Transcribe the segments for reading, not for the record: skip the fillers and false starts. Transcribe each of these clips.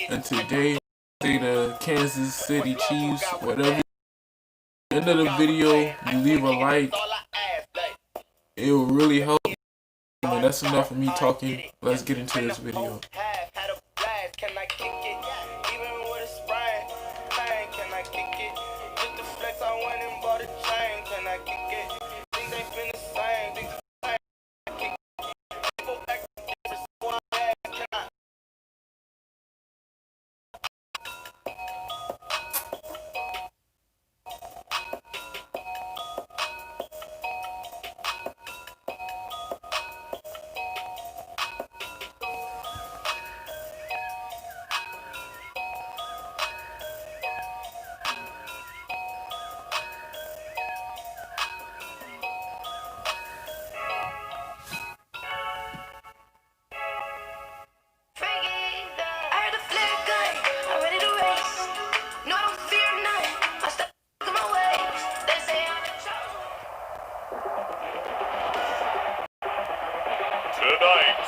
And today, say the Kansas City Chiefs, whatever. End of the video, you leave a like. It will really help. And that's enough of me talking. Let's get into this video. Tonight,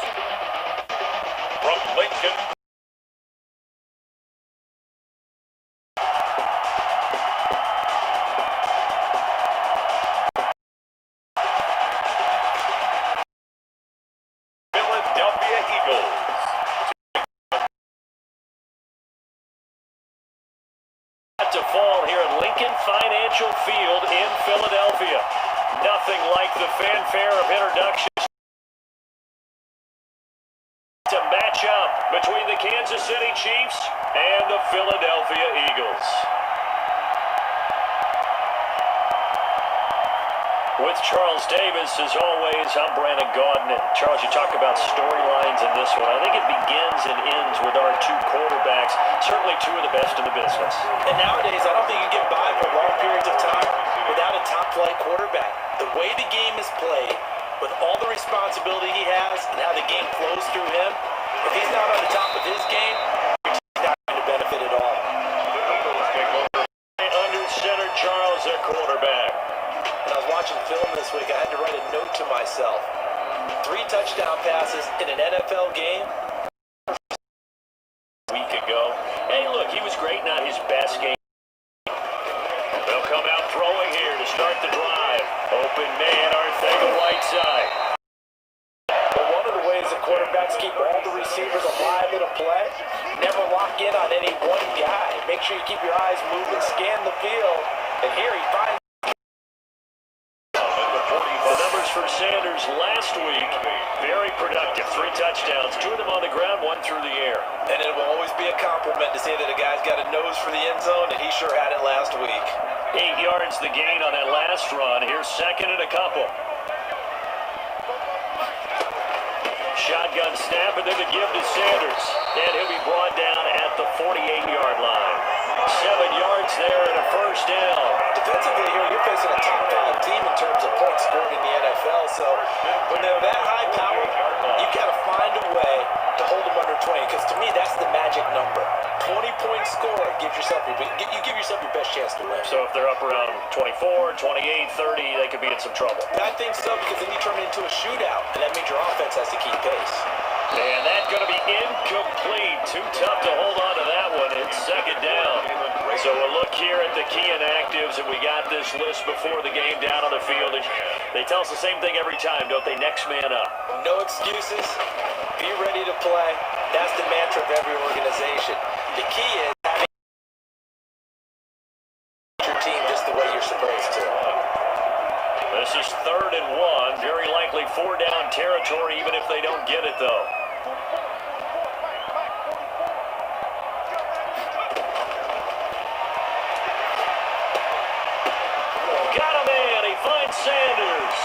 from Lincoln, Philadelphia Eagles. To fall here at Lincoln Financial Field in Philadelphia. Nothing like the fanfare of introduction. To match up between the Kansas City Chiefs and the Philadelphia Eagles. With Charles Davis, as always, I'm Brandon Gaudin. Charles, you talk about storylines in this one. I think it begins and ends with our two quarterbacks, certainly two of the best in the business. And nowadays, I don't think you get by for long periods of time without a top-flight quarterback. The way the game is played, with all the responsibility he has and how the game flows through him, if he's not on the top of his game, he's not going to benefit at all. Under center, Charles, their quarterback. When I was watching film this week, I had to write a note to myself. 3 touchdown passes in an NFL game. A week ago. Hey, look, he was great, not his best game. They'll come out throwing here to start the drive. Open man, Arthega-Whiteside. But one of the ways the quarterbacks keep all the receivers alive in a play, never lock in on any one guy. Make sure you keep your eyes moving, scan the field, and here he finds the numbers for Sanders last week, very productive. 3 touchdowns, 2 of them on the ground, 1 through the air. And it will always be a compliment to say that a guy's got a nose for the end zone, and he sure had it last week. 8 yards the gain on that last run. Here's second and a couple. Shotgun snap, and then the give to Sanders. And he'll be brought down at the 48-yard line. 7 yards there and a first down. Defensively here, you're facing a top 5 team in terms of points scored in the NFL. So when they're that high powered, you got to find a way to hold them under 20. Because to me, that's the magic number. 20-point score gives yourself you give yourself your best chance to win. So if they're up around 24, 28, 30, they could be in some trouble. I think so, because then you turn it into a shootout, and that means your offense has to keep pace. And that's going to be incomplete. Too tough to hold on to that one. It's second down. So we'll look here at the key inactives, and we got this list before the game down on the field. They tell us the same thing every time, don't they? Next man up. No excuses. Be ready to play. That's the mantra of every organization. The key is having your team just the way you're supposed to. This is 3rd and 1. Very likely 4-down territory, even if they don't get it, though. Got a man. He finds Sanders.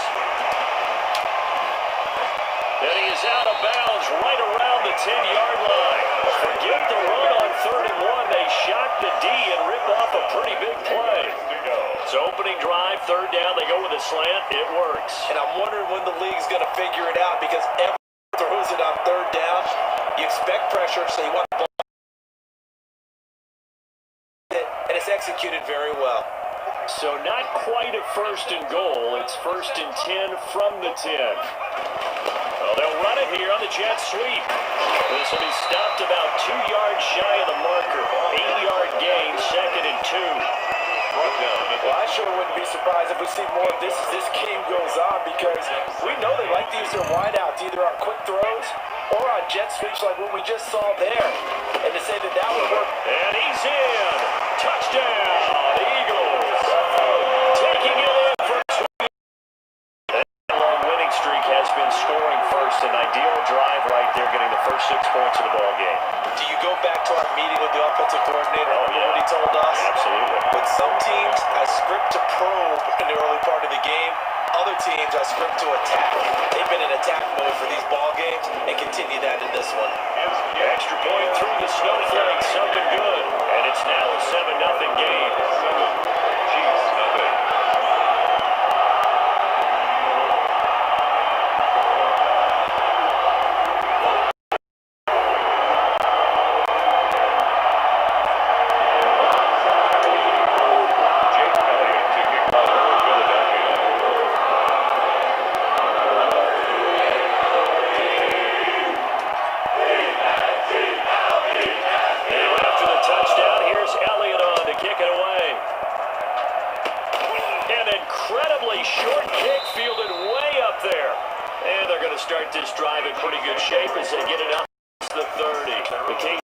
And he is out of bounds right around the 10-yard line. Forget the run on 3rd and 1. They shock the D and rip off a pretty big play. So opening drive, 3rd down, they go with a slant. It works. And I'm wondering when the league's going to figure it out, because everyone throws it on 3rd down. You expect pressure, so you want to block it, and it's executed very well. So not quite a 1st and goal. It's 1st and 10 from the 10. Well, they'll run it here on the jet sweep. This will be stopped about 2 yards shy of the surprised if we see more of this as this game goes on, because we know they like to use their wideouts either on quick throws or on jet sweeps like what we just saw there. And to say that that would work. And he's in. Touchdown, Eagles. Taking it in for two. That long winning streak has been scoring first. An ideal drive right there, getting the first 6 points of the ball game. Do you go back to our meeting with the offensive coordinator? Oh, yeah. What he told us? Absolutely. With some teams, I script to probe in the early part of the game. Other teams, I script to attack. They've been in attack mode for these ball games and continue that in this one. Extra point through the snowflake, something good. And it's now a 7-0 game. Chiefs, nothing. Short kick fielded way up there. And they're going to start this drive in pretty good shape as they get it up to the 30. The Case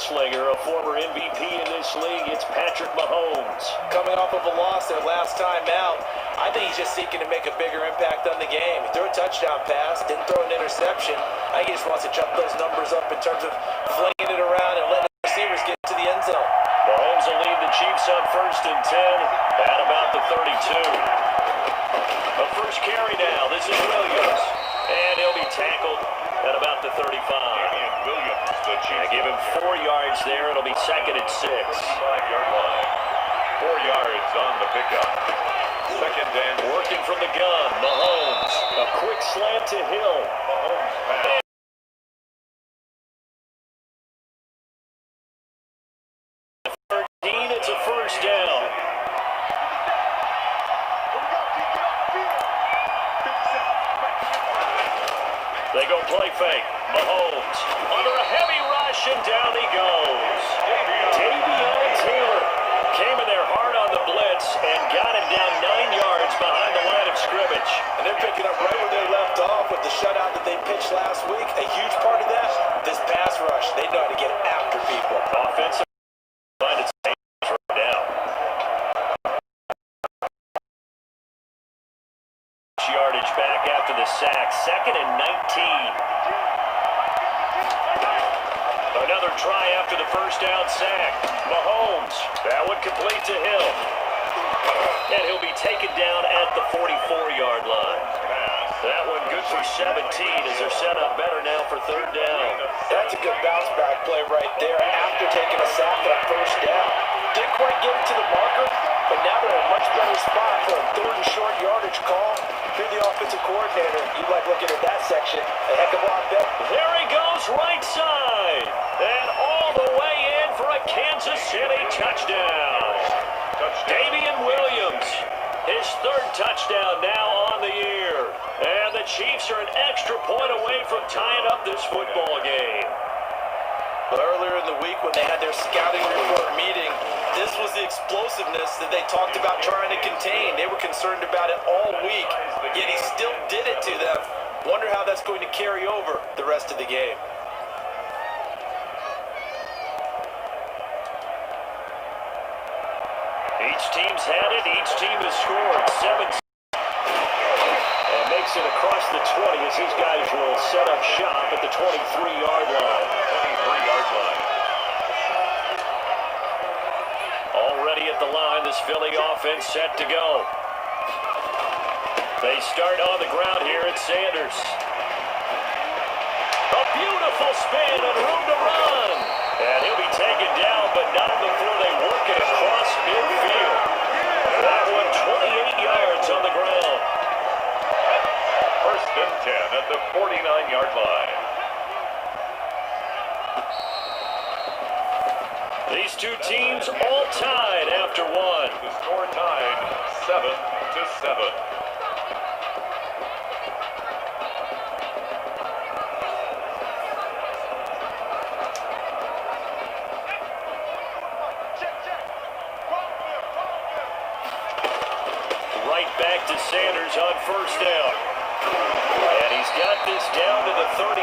Slinger, a former MVP in this league, it's Patrick Mahomes. Coming off of a loss their last time out, I think he's just seeking to make a bigger impact on the game. He threw a touchdown pass, didn't throw an interception. I think he just wants to jump those numbers up in terms of flinging it around and letting the receivers get to the end zone. Mahomes will lead the Chiefs on 1st and 10 at about the 32. A first carry now. This is Williams. And he'll be tackled at about the 35. Williams, the Chiefs. I give him 4 yards there. It'll be 2nd and 6. 5-yard line. 4 yards on the pickup. 2nd and working from the gun. Mahomes. A quick slant to Hill. Mahomes pass. It's a first down. They go play fake. Mahomes under a heavy rush, and down he goes. Davion Taylor came in there hard on the blitz and got him down 9 yards behind the line of scrimmage. And they're picking up right where they left off with the shutout that they pitched last week. A huge part of that, this pass rush. They know how to get after people. Offensive line is right now. Yardage back after the sack. 2nd and 19. Another try after the first down sack. Mahomes. That one complete to Hill. And he'll be taken down at the 44-yard line. That one good for 17 as they're set up better now for 3rd down. That's a good bounce back play right there after taking a sack on 1st down. Didn't quite get it to the marker, but now they're in a much better spot for a 3rd and short yardage call. If you're the offensive coordinator, you like looking at that section a heck of a lot better. There he goes, right side. And all the way in for a Kansas City touchdown. Davion Williams, his 3rd touchdown now on the year. And the Chiefs are an extra point away from tying up this football game. But earlier in the week when they had their scouting report meeting, this was the explosiveness that they talked about trying to contain. They were concerned about it all week, yet he still did it to them. Wonder how that's going to carry over the rest of the game. Each team's had it. Each team has scored 7. And makes it across the 20 as his guys will set up shop at the 23-yard line. 23-yard line. Already at the line, this Philly offense set to go. They start on the ground here at Sanders. A beautiful spin and room to run. And he'll be taken down, but not before they work it across midfield. That one 28 yards on the ground. 1st and 10 at the 49-yard line. These two teams all tied after one. The score tied 7-7. to Sanders on first down. And he's got this down to the 35.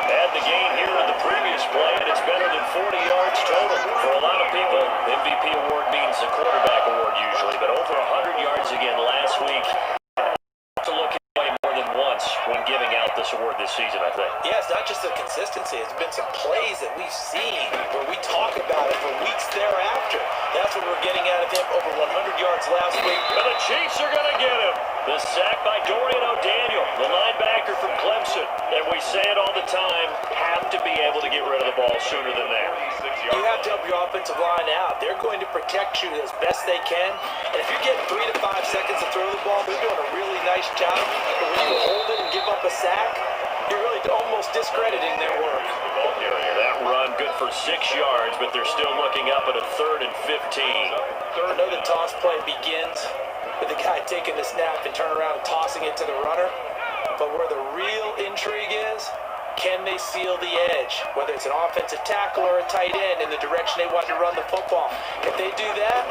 Had the gain here in the previous play, and it's better than 40 yards total. For a lot of people, MVP award means the quarterback award usually, but over 100 yards again last week. To look away more than once when giving out this award this season, I think. Yeah, it's not just the consistency. It's been some plays that we've seen where we talk about it for weeks thereafter. That's what we're getting out of him, over 100 yards last week. And the Chiefs are going to get him. The sack by Dorian O'Daniel, the linebacker from Clemson. And we say it all the time, have to be able to get rid of the ball sooner than that. You have to help your offensive line out. They're going to protect you as best they can. And if you're getting 3 to 5 seconds to throw the ball, they're doing a really nice job. But when you hold it and give up a sack, you're really almost discrediting their work. That run good for 6 yards, but they're still looking up at a 3rd and 15. I know the toss play begins with the guy taking the snap and turning around and tossing it to the runner. But where the real intrigue is, can they seal the edge? Whether it's an offensive tackle or a tight end in the direction they want to run the football. If they do that,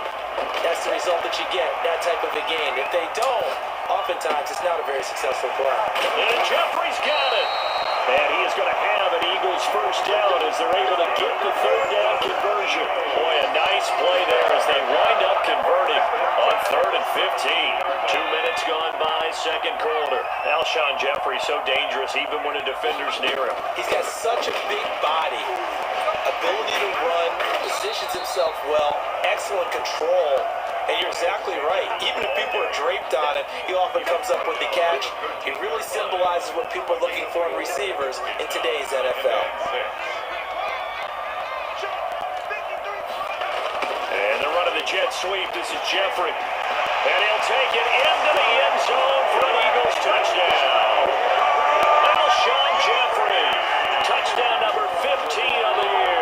that's the result that you get, that type of a game. If they don't, oftentimes it's not a very successful play. And Jeffrey's got it. And he is going to have an Eagles first down as they're able to get the 3rd down conversion. Boy, a nice play there as they wind up converting on 3rd and 15. 2 minutes gone by, second quarter. Alshon Jeffrey so dangerous even when a defender's near him. He's got such a big body, ability to run, positions himself well, excellent control. And you're exactly right. Even if people are draped on him, he often comes up with the catch. He really symbolizes what people are looking for in receivers in today's NFL. And they're running the jet sweep. This is Jeffrey. And he'll take it into the end zone for an Eagles touchdown. Alshon Jeffrey, touchdown number 15 of the year.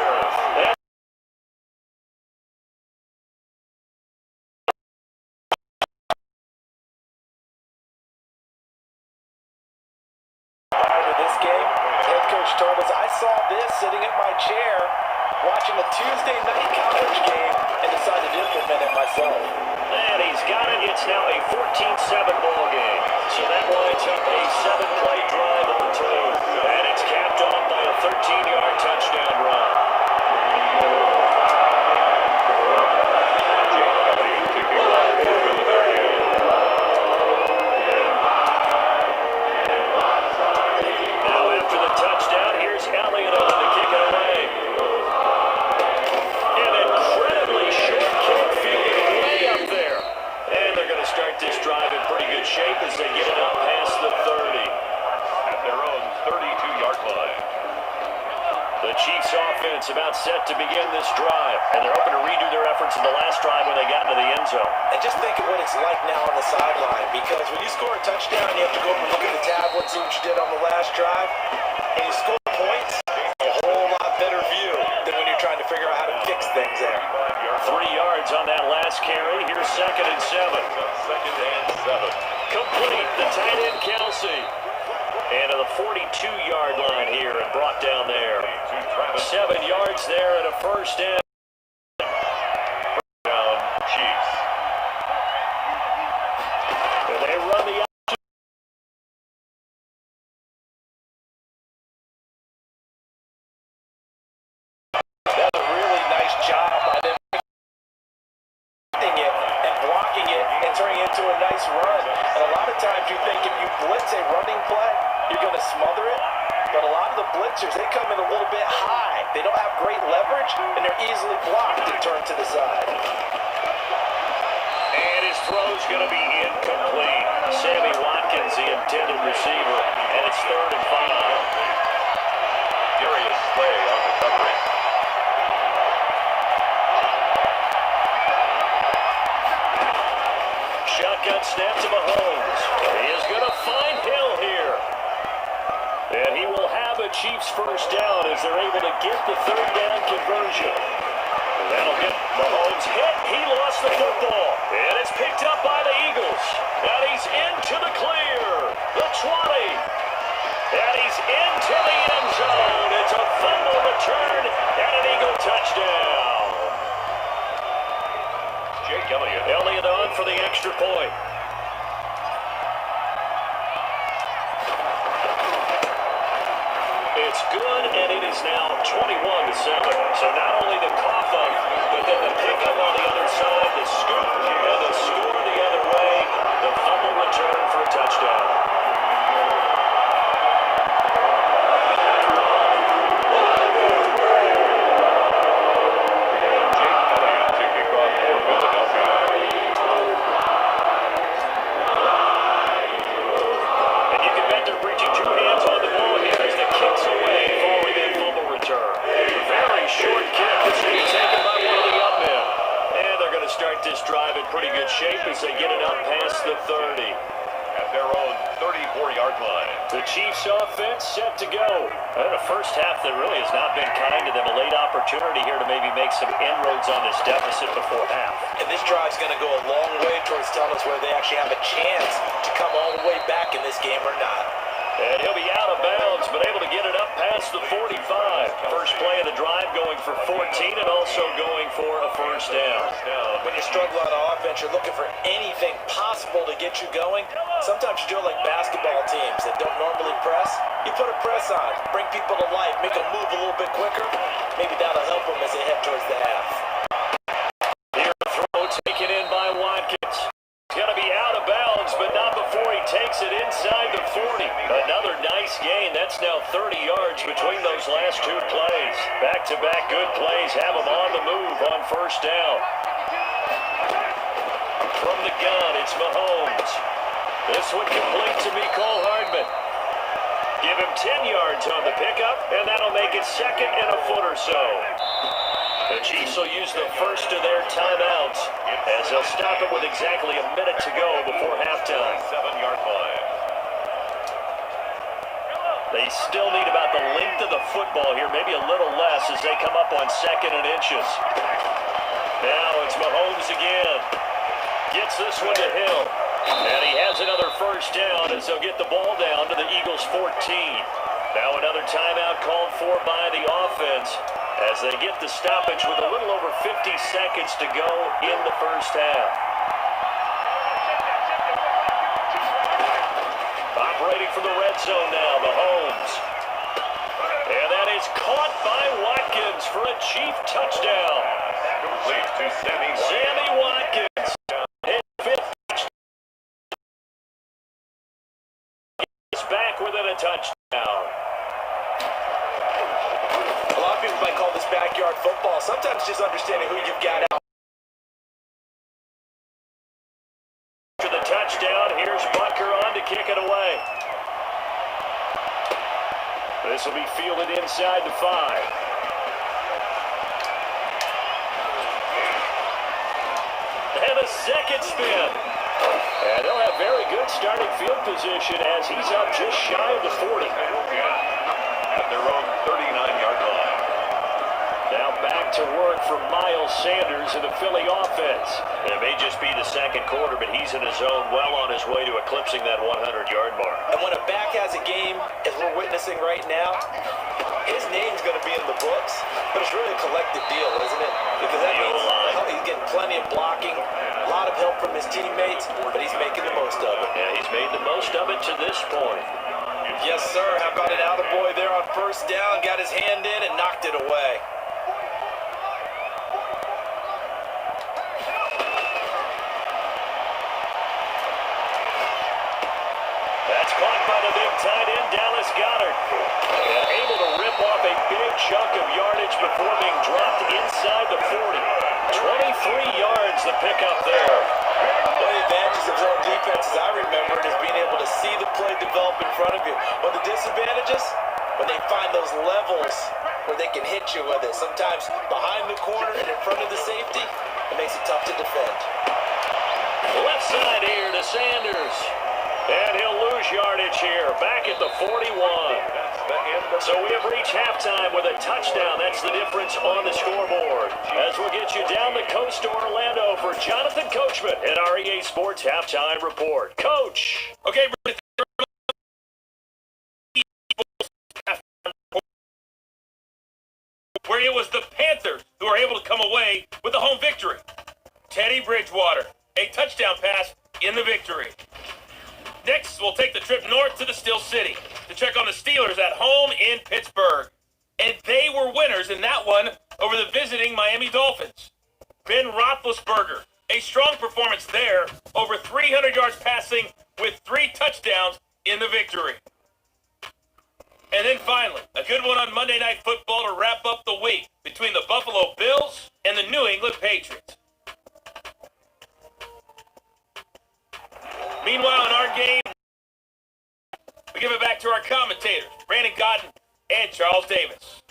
Told us I saw this sitting in my chair watching a Tuesday night college game and decided to implement it myself. And he's got it. It's now a 14-7 ball game. So that winds up a 7-play drive on the team. And it's capped off by a 13-yard touchdown run. Shape as they get it up past the 30 at their own 32-yard line. The Chiefs offense about set to begin this drive, and they're hoping to redo their efforts in the last drive when they got into the end zone. And just think of what it's like now on the sideline, because when you score a touchdown, you have to go up and look at the tablet, see what you did on the last drive, and you score points, a whole lot better view than when you're trying to figure out how to fix things there. 3 yards on that last carry. Here's 2nd and 7. 2nd and 7. Complete, the tight end Kelsey. And to the 42-yard line here and brought down there. 7 yards there and a first down. Down Chiefs. And they run the That's a really nice job by them. And blocking it and turning it into a nice run. And a lot of times you think if you blitz a running play, you're going to smother it. But a lot of the blitzers, they come in a little bit high. They don't have great leverage, and they're easily blocked and turned to the side. And his throw's going to be incomplete. Sammy Watkins, the intended receiver, and it's 3rd and 5. Darius Slay on the coverage. Shotgun snap to Mahomes. He is going to find Hill here. And he will have a Chiefs first down as they're able to get the 3rd down conversion. That'll get Mahomes hit. He lost the football. And it's picked up by the Eagles. And he's into the clear. The 20. And he's into the end zone. It's a fumble return and an Eagle touchdown. Jake Elliott on for the extra point. It's good, and it is now 21-7. So not only the cough up, but then the pickup on the other side, the scoop, and the score the other way. The fumble return for a touchdown. This drive in pretty good shape as they get it up past the 30. At their own 34-yard line. The Chiefs offense set to go. And a first half that really has not been kind to them. A late opportunity here to maybe make some inroads on this deficit before half. And this drive's going to go a long way towards telling us whether they actually have a chance to come all the way back in this game or not. And he'll be out of bounds, but able to get it up past the 45. First play of the drive going for 14 and also going for a first down. When you struggle on offense, you're looking for anything possible to get you going. Sometimes you do it like basketball teams that don't normally press. You put a press on, bring people to life, make them move a little bit quicker. Maybe that'll help them as they head towards the half. Here a throw taken in by Watkins. Going to be out of bounds, but not before he takes it inside the 40. Another nice gain. That's now 30 yards between those last two plays. Back-to-back good plays have him on the move on first down. From the gun, it's Mahomes. This one complete to Mecole Hardman. Give him 10 yards on the pickup, and that'll make it second and a foot or so. The Chiefs will use the first of their timeouts as they'll stop it with exactly a minute to go before halftime. 7-yard line. They still need about the length of the football here, maybe a little less as they come up on second and inches. Now it's Mahomes again. Gets this one to Hill. And he has another first down as they'll get the ball down to the Eagles' 14. Now another timeout called for by the offense as they get the stoppage with a little over 50 seconds to go in the first half. Operating from the red zone now, Mahomes. And that is caught by Watkins for a Chief touchdown. Complete to Sammy Watkins. And fifth is back within a touchdown. A lot of people might call this backyard football. Sometimes just understanding who you've got out. To the touchdown, here's Bunker on to kick it away. This will be fielded inside the 5. And a second spin. And they'll have very good starting field position as he's up just shy of the 40. At their own 39-yard line. Now back to work for Miles Sanders in the Philly offense. It may just be the second quarter, but he's in his zone well on his way to eclipsing that 100-yard mark. And when a back has a game, as we're witnessing right now, his name's going to be in the books, but it's really a collective deal, isn't it? Because that means he's getting plenty of blocking, a lot of help from his teammates, but he's making the most of it. Yeah, he's made the most of it to this point. Yes, sir. How about an attaboy there on first down? Got his hand in and knocked it away. That's caught by the big tight end, Dallas Goedert. And able to rip off a big chunk of yardage before being dropped inside the 40. 23 yards the pickup there. One of the advantages of zone defense, as I remember it, is being able to see the play develop in front of you. But the disadvantages, when they find those levels where they can hit you with it, sometimes behind the corner and in front of the safety, it makes it tough to defend. Left side here to Sanders. And he'll lose yardage here, back at the 41. So we have reached halftime with a touchdown. That's the difference on the scoreboard. As we'll get you down the coast to Orlando for Jonathan Coachman at our EA Sports Halftime Report. Coach. Okay, where it was the Panthers who were able to come away with the home victory. Teddy Bridgewater, a touchdown pass in the victory. Next, we'll take the trip north to the Steel City to check on the Steelers at home in Pittsburgh. And they were winners in that one over the visiting Miami Dolphins. Ben Roethlisberger, a strong performance there, over 300 yards passing with 3 touchdowns in the victory. And then finally, a good one on Monday Night Football to wrap up the week between the Buffalo Bills and the New England Patriots. Meanwhile, in our game, we give it back to our commentators, Brandon Godden and Charles Davis.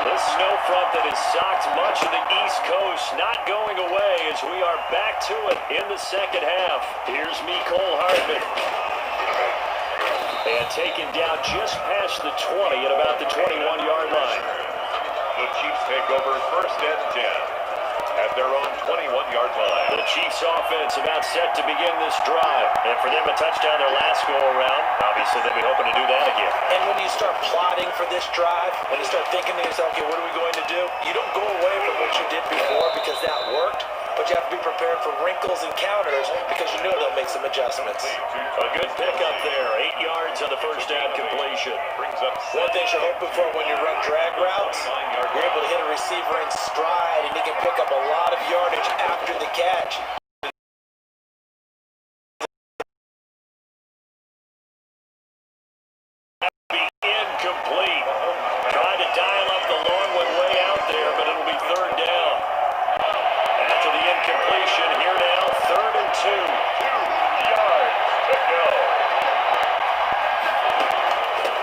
This snow front that has socked much of the East Coast not going away as we are back to it in the second half. Here's Mecole Hardman. And taken down just past the 20 at about the 21-yard line. The Chiefs take over first and 10 at their own 21-yard line. The Chiefs offense about set to begin this drive. And for them a touchdown their last go-around, obviously they'll be hoping to do that again. And when you start plotting for this drive, when you start thinking to yourself, okay, what are we going to do? You don't go away from what you did before because that worked, but you have to be prepared for wrinkles and counters because you know they'll make some adjustments. A good pickup there, 8 yards on the first down completion. Brings up One thing you're hoping for when you run drag routes, you're able to hit a receiver in stride and he can pick up a lot of yardage after the catch. Incomplete. Trying to dial up the long one way out there, but it'll be third down. After the incompletion, here now, 3rd and 2. 2 yards to go.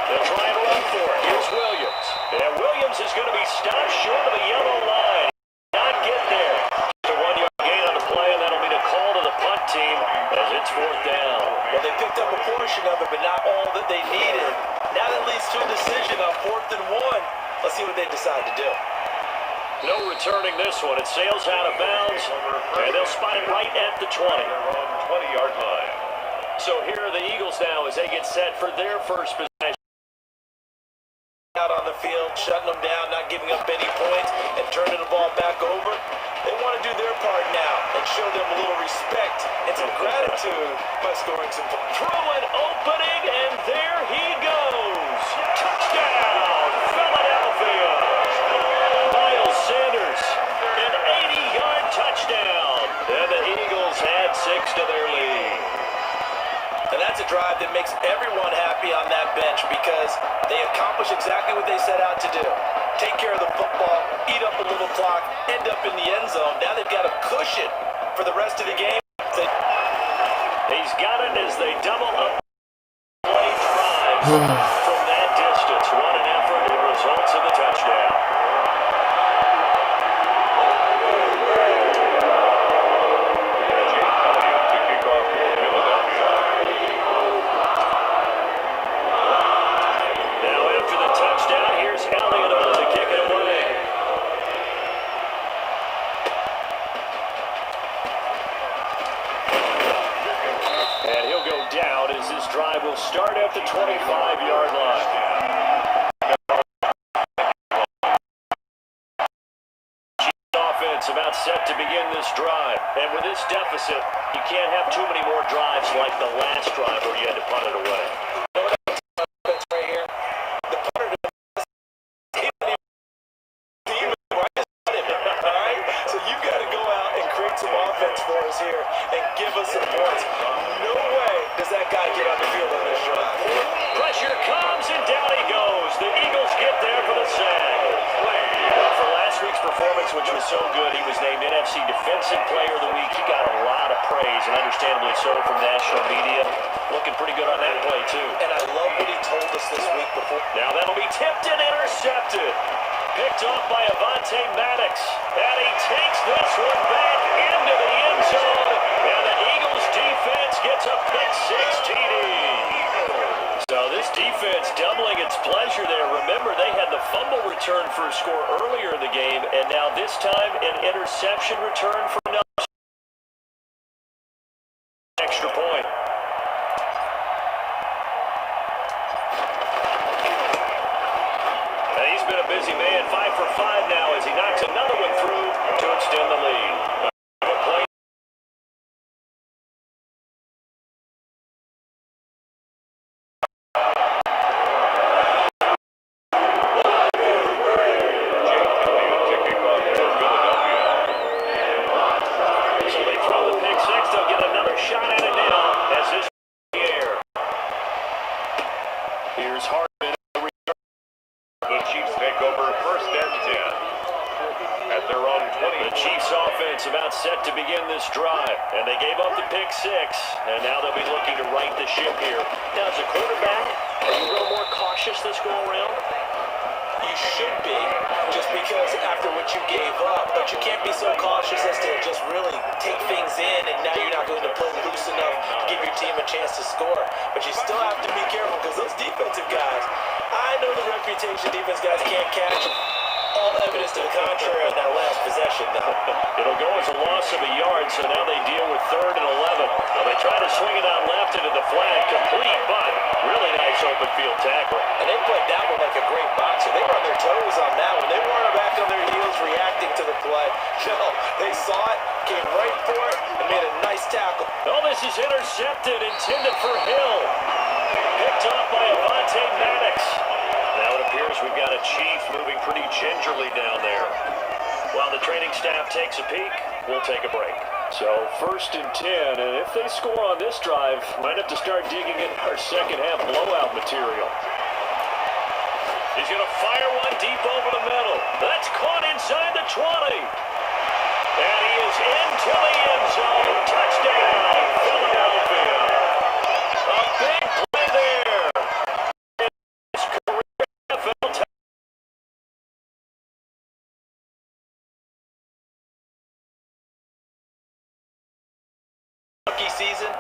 They'll try and run for it. Here's Williams. And Williams is going to be stopped short of the yellow line. Not get there. Just a 1-yard gain on the play, and that'll be the call to the punt team as it's 4th down. Well, they picked up a portion of it, but not all that they needed. Now that leads to a decision on 4th and 1. Let's see what they decide to do. No returning this one. It sails out of bounds, and they'll spot it right at the 20. Their own 20-yard line. So here are the Eagles now as they get set for their first possession. Out on the field, shutting them down, not giving up any points, and turning the ball back over. They want to do their part now and show them a little respect and some gratitude by scoring some points. Throw an opening, and there he goes. Touchdown, Philadelphia. Miles Sanders, an 80-yard touchdown. And the Eagles add 6 to their lead. And that's a drive that makes everyone happy on that bench because they accomplish exactly what they set out to do. Take care of the football, eat up a little clock, end up in the end zone. Now they've got a cushion for the rest of the game. He's got it as they double up. Play drives from that distance. What an effort. It results in the touchdown. Now after the touchdown, here's Elliott on to kick it away. And he'll go down as this drive will start at the 25-yard line. Chiefs offense about set to begin this drive. And with this deficit, you can't have too many more drives like the last drive where you had to punt it away. That's right here. The punter didn't even right. All right? So you've got to go out and create some offense for us here and give us some points. No way does that guy get on the field on this drive. Pressure comes, and down he goes. The Eagles get there for the sack. Well, for last week's performance, which was so good, he was named NFC Defensive Player of the Week. He got a lot of praise, and understandably so, from national media. Looking pretty good on that play, too. And I love what he told us this week before. Now that'll be tipped and intercepted. Picked off by Avonte Maddox. And he takes this one back into the end zone. And the Eagles defense gets a pick-6 TD. So this defense doubling its pleasure there. Remember, they had the fumble return for a score earlier in the game, and now this time an interception return for another extra point. And he's been begin this drive. And they gave up the pick six, and now they'll be looking to right the ship here. Now, as a quarterback, are you a little more cautious this go-around? You should be, just because after what you gave up, but you can't be so cautious as to just really take things in, and now you're not going to play loose enough to give your team a chance to score. But you still have to be careful, because those defensive guys, I know the reputation defense guys can't catch. All evidence to the contrary on that last possession, though. It'll go as a loss of a yard, so now they deal with 3rd and 11. Now they try to swing it out left into the flat, complete, but really nice open field tackle. And they played that one like a great boxer. They were on their toes on that one. They weren't back on their heels reacting to the play. No, they saw it, came right for it, and made a nice tackle. Oh, this is intercepted, intended for Hill. Picked up by Avonte Maddox. Now it appears we've got a Chief moving pretty gingerly down there. While the training staff takes a peek, we'll take a break. So 1st and 10, and if they score on this drive, might have to start digging in our second half blowout material. He's going to fire one deep over the middle. That's caught inside the 20. And he is into the end zone. Touchdown, Philadelphia. A big play there. His career NFL Rookie season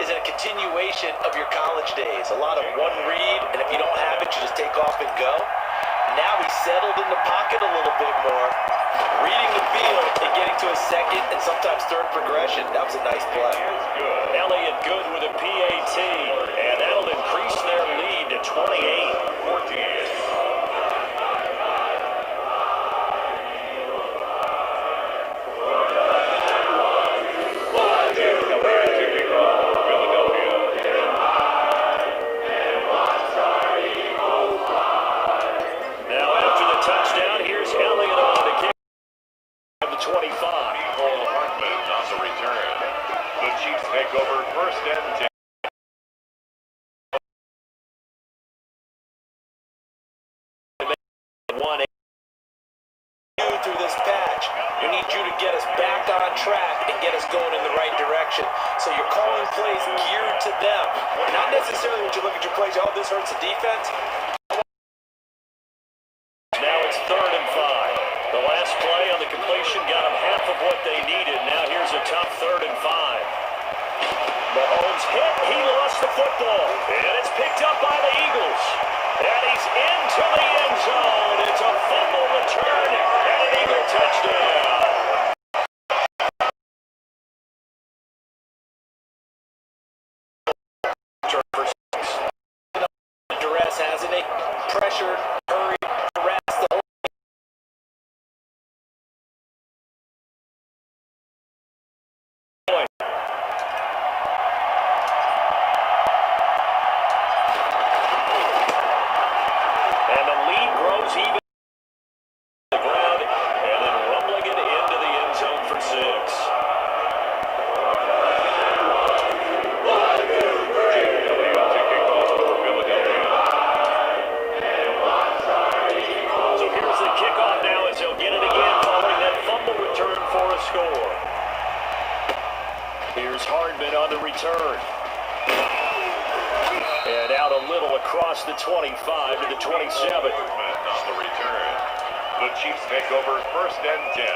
is a continuation of your college days. A lot of one read, and if you don't have it, you just take off and go. Now he's settled in the pocket a little bit more, reading the field and getting to a second and sometimes third progression. That was a nice play. Elliott good with a PAT, and that'll increase their lead to 28-14. Through this patch, we need you to get us back on track and get us going in the right direction. So you're calling plays geared to them. Not necessarily when you look at your plays, oh, this hurts the defense. Now it's 3rd and 5. The last play on the completion got them half of what they needed. Now here's a tough 3rd and 5. Mahomes hit, he lost the football, and it's picked up by the Eagles. And he's into the end zone. It's a fumble return and an Eagle touchdown. Duress, hasn't he? Pressured, hurried, harassed the whole even the ground, and then rumbling it into the end zone for 6. So here's the kickoff now as he'll get it again following that fumble return for a score. Here's Hardman on the return. And out a little across the 25 to the 27. On the return. The Chiefs take over 1st and 10.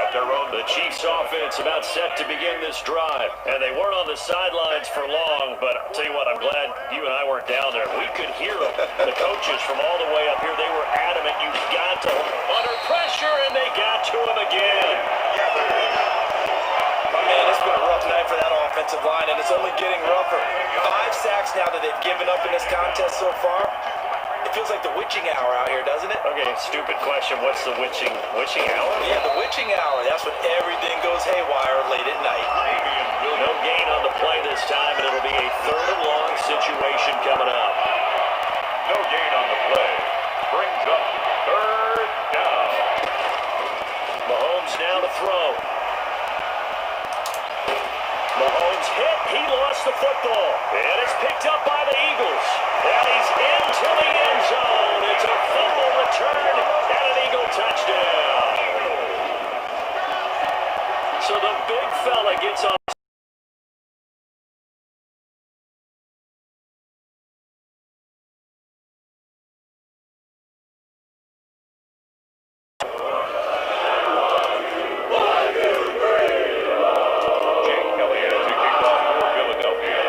At their own. The Chiefs offense about set to begin this drive. And they weren't on the sidelines for long, but I'll tell you what, I'm glad you and I weren't down there. We could hear them. The coaches from all the way up here, they were adamant. You've got to under pressure, and they got to him again. Man, it's been a rough night for that offensive line, and it's only getting rougher. 5 sacks now that they've given up in this contest so far. It feels like the witching hour out here, doesn't it? Okay, stupid question. What's the witching hour? Yeah, the witching hour. That's when everything goes haywire late at night. No gain on the play this time, and it'll be a 3rd and long situation coming up. No gain on the play. Brings up 3rd down. Mahomes now to throw. Mahomes hit, he lost the football, and it's picked up by the Eagles. And he's into the end zone. It's a fumble return and an Eagle touchdown. So the big fella gets on. Jake Elliott to kick off for Philadelphia.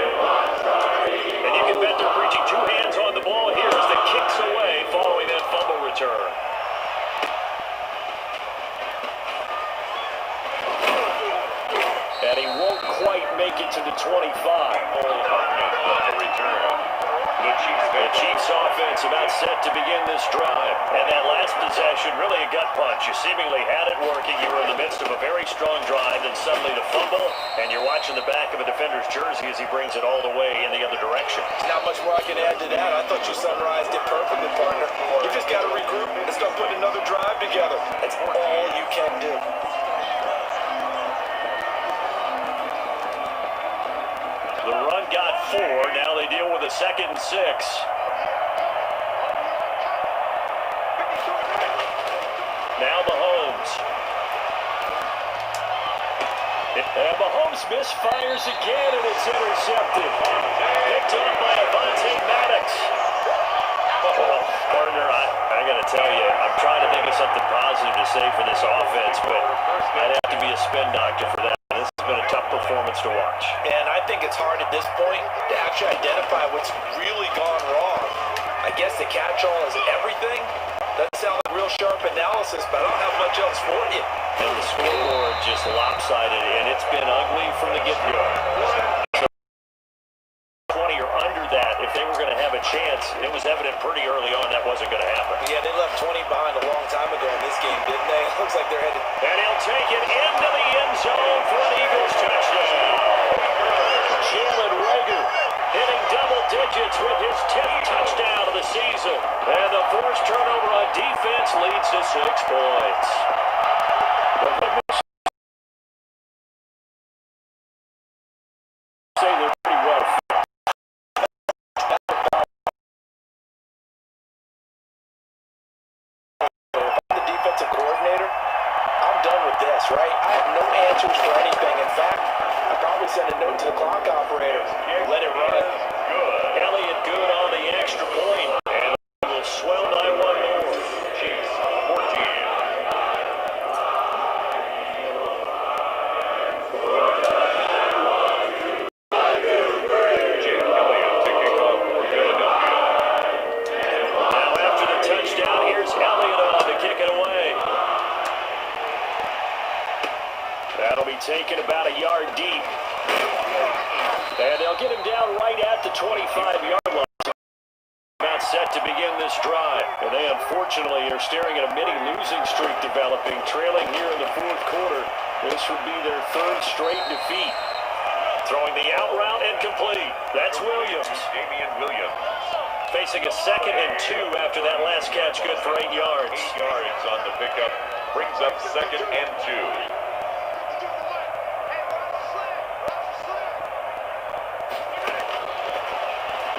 And you can bet they're preaching two hands on the ball here as the kicks away following that fumble return. And he won't quite make it to the 25. On the return. The Chiefs offense about set to begin this drive. And that last possession, really a gut punch. You seemingly had it working. You were in the midst of a very strong drive, then suddenly the fumble, and you're watching the back of a defender's jersey as he brings it all the way in the other direction. There's not much more I can add to that. I thought you summarized it perfectly, partner. You just got to regroup and start putting another drive together. That's all you can do. The run got 4. Now they deal with a 2nd and 6. Now Mahomes. And Mahomes misfires again, and it's intercepted. Picked up by Avonte Maddox. Well, partner, I got to tell you, I'm trying to think of something positive to say for this offense, but I'd have to be a spin doctor for that. This has been a tough performance to watch. And I think it's hard at this point to actually identify what's really gone wrong. I guess the catch-all is everything. Doesn't sound like real sharp analysis, but I don't have much else for you. And the scoreboard just lopsided, and it's been ugly from the get-go. 20 or under that, if they were going to have a chance, it was evident pretty early on that wasn't going to happen. Yeah, they left 20 behind a long time ago in this game, didn't they? It looks like they're headed. And he'll take it into the end zone for an Eagles touchdown. Jalen Reagor hitting double digits with his 10th touchdown of the season. And the forced turnover on defense leads to 6 points. Say they're pretty well fit. The defensive coordinator, I'm done with this, right? I have no answers for anything. In fact, I probably send a note to the clock operator. Let it run. Elliott good on the extra point. And will swell by 1 more. Chiefs 14. Jake Elliott to kick off for Philadelphia. Now after the touchdown, here's Elliott on to kick it away. That'll be taken about a yard deep. And they'll get him down right at the 25-yard line. About set to begin this drive. And they unfortunately are staring at a mini losing streak developing, trailing here in the 4th quarter. This would be their 3rd straight defeat. Throwing the out route incomplete. That's Williams. Damian Williams. Facing a 2nd and 2 after that last catch, good for 8 yards. 8 yards on the pickup. Brings up 2nd and 2.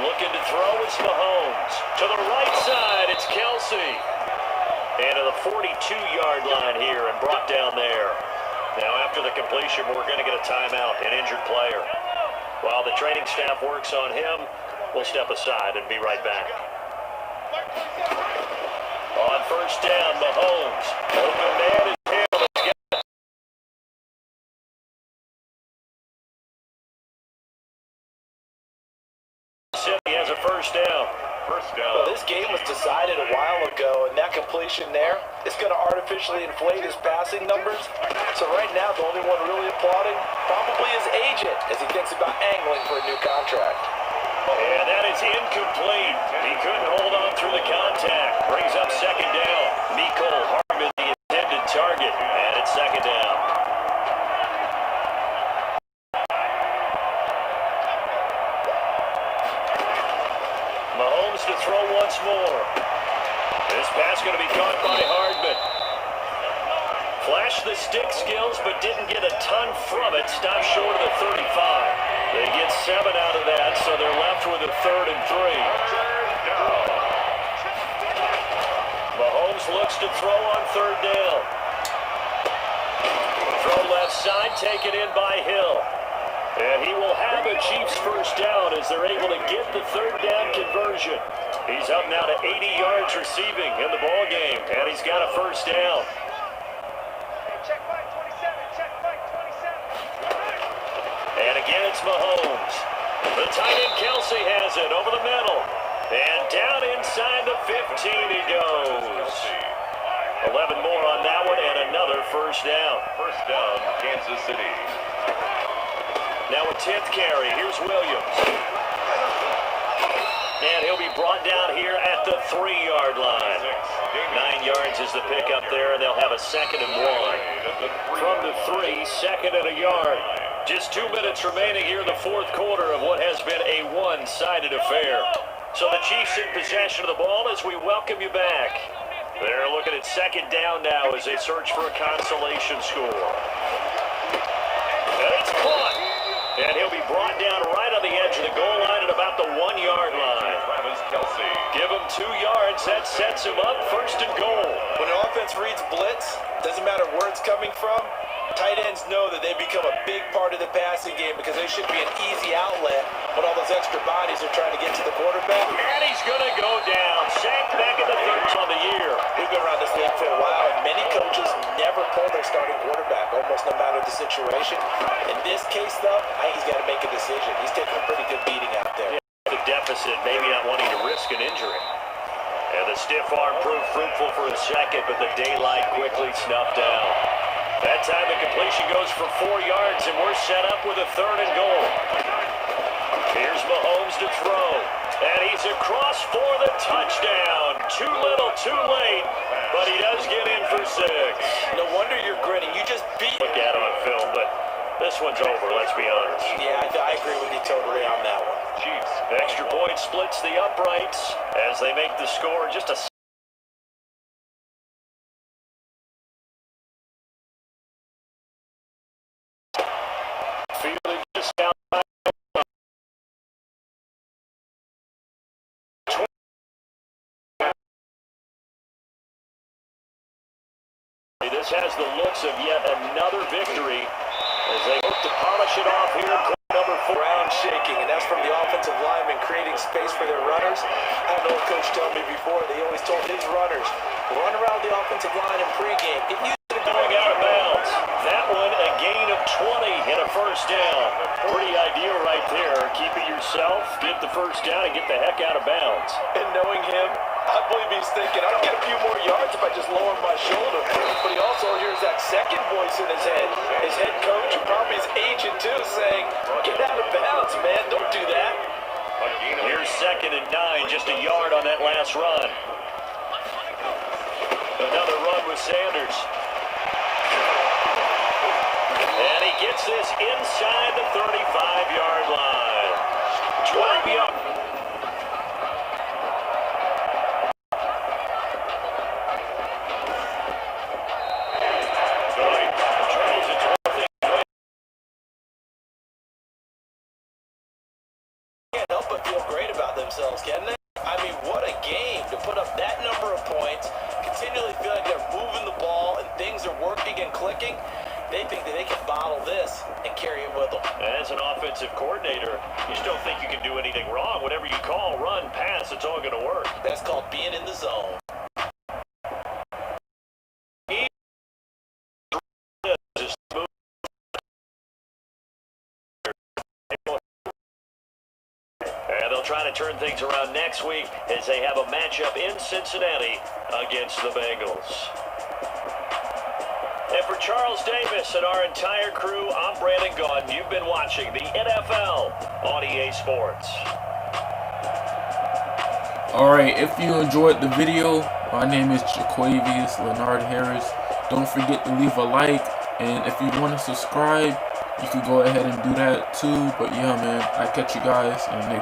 Looking to throw is Mahomes. To the right side, it's Kelsey. And to the 42-yard line here and brought down there. Now after the completion, we're going to get a timeout, an injured player. While the training staff works on him, we'll step aside and be right back. On first down, Mahomes. Open man is him. City has a first down. Well, this game was decided a while ago, and that completion there is going to artificially inflate his passing numbers. So right now, the only one really applauding probably his agent as he thinks about angling for a new contract. And that is incomplete. He couldn't hold on through the contact. Brings up 2nd down. Nicole Hardman, the intended target, and it's 2nd down. Mahomes to throw once more. This pass going to be caught by Hardman. Flashed the stick skills, but didn't get a ton from it. Stopped short of the 35. They get 7 out of that, so they're left with a 3rd and 3. Mahomes looks to throw on 3rd down. Throw left left side, taken in by Hill. And he will have a Chiefs first down as they're able to get the third down conversion. He's up now to 80 yards receiving in the ball game, and he's got a first down. And again, it's Mahomes. The tight end Kelsey has it over the middle. And down inside the 15 he goes. 11 more on that one, and another first down. First down, Kansas City. Now a 10th carry. Here's Williams. And he'll be brought down here at the 3-yard line. 9 yards is the pickup there, and they'll have a 2nd and 1. From the 3, 2nd and a yard. Just 2 minutes remaining here in the fourth quarter of what has been a one-sided affair. So the Chiefs in possession of the ball as we welcome you back. They're looking at 2nd down now as they search for a consolation score. And it's caught. And he'll be brought down right on the edge of the goal line at about the 1-yard line. Kelsey. Give him 2 yards. That sets him up 1st and goal. When an offense reads blitz, doesn't matter where it's coming from, tight ends know that they become a big part of the passing game because they should be an easy outlet when all those extra bodies are trying to get to the quarterback. And he's going to go down. Sacked back in the 3rd on the year. We've been around this league for a while, and many coaches never pull their starting quarterback, almost no matter the situation. In this case, though, I think he's got to make a decision. He's taking a pretty good beating out there. The deficit, maybe not wanting to risk an injury. And the stiff arm proved fruitful for a second, but the daylight quickly snuffed down. That time the completion goes for 4 yards, and we're set up with a 3rd and goal. Here's Mahomes to throw, and he's across for the touchdown. Too little, too late, but he does get in for 6. No wonder you're grinning. You just beat. Look at it on film, but this one's over, let's be honest. Yeah, I agree with you totally on that one. Chiefs. Extra point splits the uprights as they make the score just a fielding just down. This has the looks of yet another victory as they hope to polish it off here in number 4. Ground shaking, and that's from the offensive linemen creating space for their runners. I had an old coach tell me before, they always told his runners, run around the offensive line in pregame. It used to be going out of bounds. That one, a gain of 20 and a first down. Pretty ideal right there. Keep it yourself, get the first down, and get the heck out of bounds. And knowing him, I believe he's thinking, I'll get a few more yards if I just lower my shoulder. But he also hears that second voice in his head. His head coach, and probably his agent too, saying, get out of bounds, man. Don't do that. Here's 2nd and 9, just a yard on that last run. Another run with Sanders. And he gets this inside the 35-yard line. 20 yards. Can't help but feel great about themselves, can they? I mean, what a game to put up that number of points, continually feel like they're moving the ball and things are working and clicking. They think that they can bottle this and carry it with them. As an offensive coordinator, you just don't think you can do anything wrong. Whatever you call, run, pass, it's all going to work. That's called being in the zone. And they'll try to turn things around next week as they have a matchup in Cincinnati against the Bengals. And for Charles Davis and our entire crew, I'm Brandon Gaudin. You've been watching the NFL on EA Sports. Alright, if you enjoyed the video, my name is Jaquavius Leonard Harris. Don't forget to leave a like, and if you want to subscribe, you can go ahead and do that too. But yeah, man, I catch you guys in the next